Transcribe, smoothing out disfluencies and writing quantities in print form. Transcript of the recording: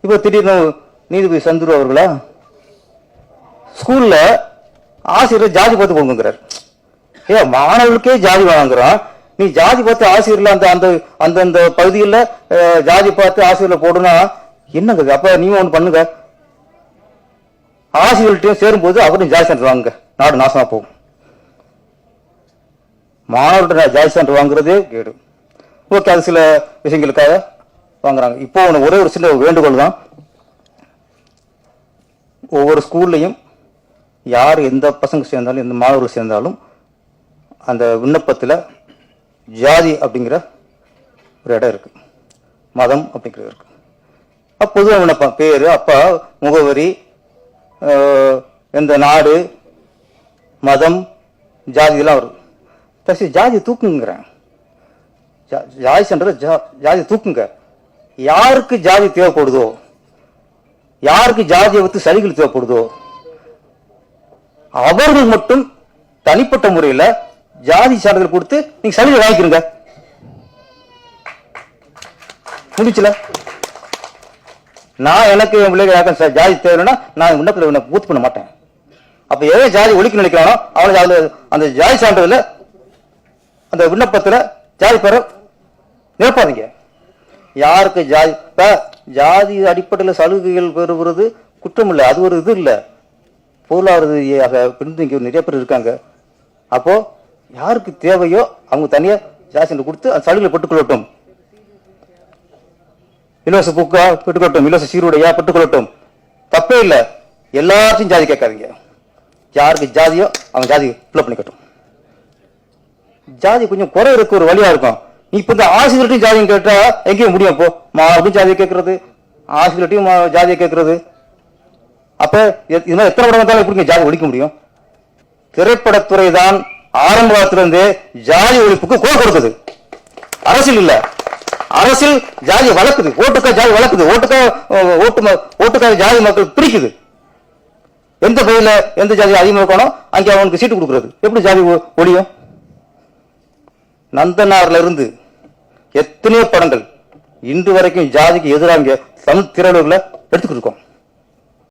இப்போ திடீர்னு நீதிபதி சந்துரு அவர்களா ஸ்கூல்ல ஆசிரியர் ஜாதி பார்த்து கொடுங்கிறார். மாணவர்களுக்கே ஜாதி வாங்குறான், நீ ஜாதி பார்த்து ஆசிரியர்ல அந்த அந்த அந்தந்த பகுதியில் ஜாதி பார்த்து ஆசிரியர்ல போடுனா என்னங்க? அப்ப நீங்க ஒண்ணு பண்ணுங்க, ஆசிரியர்கள்ட்டையும் சேரும்போது அவரும் ஜாதி சென்டர் வாங்குங்க, நாடு நாசமா போகும். மாணவர்கிட்ட ஜாதி சென்டர் வாங்குறதே கேடு. ஓகே, அது சில விஷயங்களுக்காக வாங்குறாங்க. இப்போ ஒரே ஒரு சின்ன வேண்டுகோள் தான், ஒவ்வொரு ஸ்கூல்லையும் யார் எந்த பசங்க சேர்ந்தாலும் எந்த மாணவர்கள் சேர்ந்தாலும் அந்த விண்ணப்பத்தில் ஜாதி அப்படிங்கிற ஒரு இடம் இருக்கு, மதம் அப்படிங்கிறது இருக்கு. பொதுவாக விண்ணப்பம் பேரு, அப்பா, முகவரி, எந்த நாடு, மதம், ஜாதி எல்லாம் வரும். ஜாதி தூக்குங்கிறேன், ஜாதி சென்டர் ஜாதி தூக்குங்க. யாருக்கு ஜாதி தேவைப்படுதோ, யாருக்கு ஜாதியை வைத்து சலுகைகள் தேவைப்படுதோ அவர்கள் மட்டும் தனிப்பட்ட முறையில் ஜாதி சான்றிதழ் கொடுத்து நீங்க சலுகை வாங்கிக்கிறீங்க. முடிச்சுல நான் எனக்கு என் பிள்ளைங்க ஜாதி தேவைன்னா நான் விண்ணப்பத்தில் பூர்த்தி பண்ண மாட்டேன். அப்ப எதை ஜாதி ஒழிக்க நினைக்கிறானோ அவனுக்கு அந்த ஜாதி சான்றிதழ் அந்த விண்ணப்பத்தில் ஜாதி பெற நிரப்பாதீங்க. யாருக்கு ஜாதி ஜாதி அடிப்படையில் சலுகைகள் பெறுவது குற்றம் இல்லை, அது ஒரு இது இல்லை, பொருளாதார ரீதியாக பின்தங்கி நிறைய பேர் இருக்காங்க. அப்போ யாருக்கு தேவையோ அவங்க தனியா ஜாதி சென்டர் கொடுத்து அந்த சலுகைகளை பெற்றுக்கொள்ளட்டும். இலவச புக்கா பெற்றுக்கொள்ளட்டும், இலவச சீருடையா பெற்றுக்கொள்ளட்டும், தப்பே இல்லை. எல்லாத்தையும் ஜாதி கேட்காதீங்க, யாருக்கு ஜாதியோ அவங்க ஜாதி ஃபில்அப் பண்ணிக்கட்டும். ஜாதி கொஞ்சம் குறை இருக்க ஒரு வழியா இருக்கும். நீ இப்ப இந்த ஆசிரியர்கிட்டையும் ஜாதியும் கேட்டா எங்கேயும் முடியும். அப்போ மாணவர்களையும் ஜாதியை கேட்கறது, ஆசிரியர்கிட்டையும் ஜாதியை கேட்கறது, அப்ப இது மாதிரி எத்தனை படம் வந்தாலும் எப்படி ஜாதி ஒழிக்க முடியும்? திரைப்படத்துறை தான் ஆரம்ப காலத்திலிருந்து ஜாதி ஒழிப்புக்கு குரல் கொடுக்குது, அரசியல் இல்ல. அரசியல் ஜாதி வளர்க்குது, ஓட்டுக்கா ஜாதி வளர்க்குது, ஓட்டுக்காக ஜாதி மக்கள் பிரிக்குது. எந்த பகுதியில் எந்த ஜாதி அதிகமாக இருக்கணும் அங்கே அவனுக்கு சீட்டு கொடுக்கறது. எப்படி ஜாதி ஒழியும்? நந்தனார்ல இருந்து எத்தனையோ படங்கள் இன்று வரைக்கும் ஜாதிக்கு எதிராக தமிழ் திரையுலகில் எடுத்துக்கிட்டு இருக்கோம்.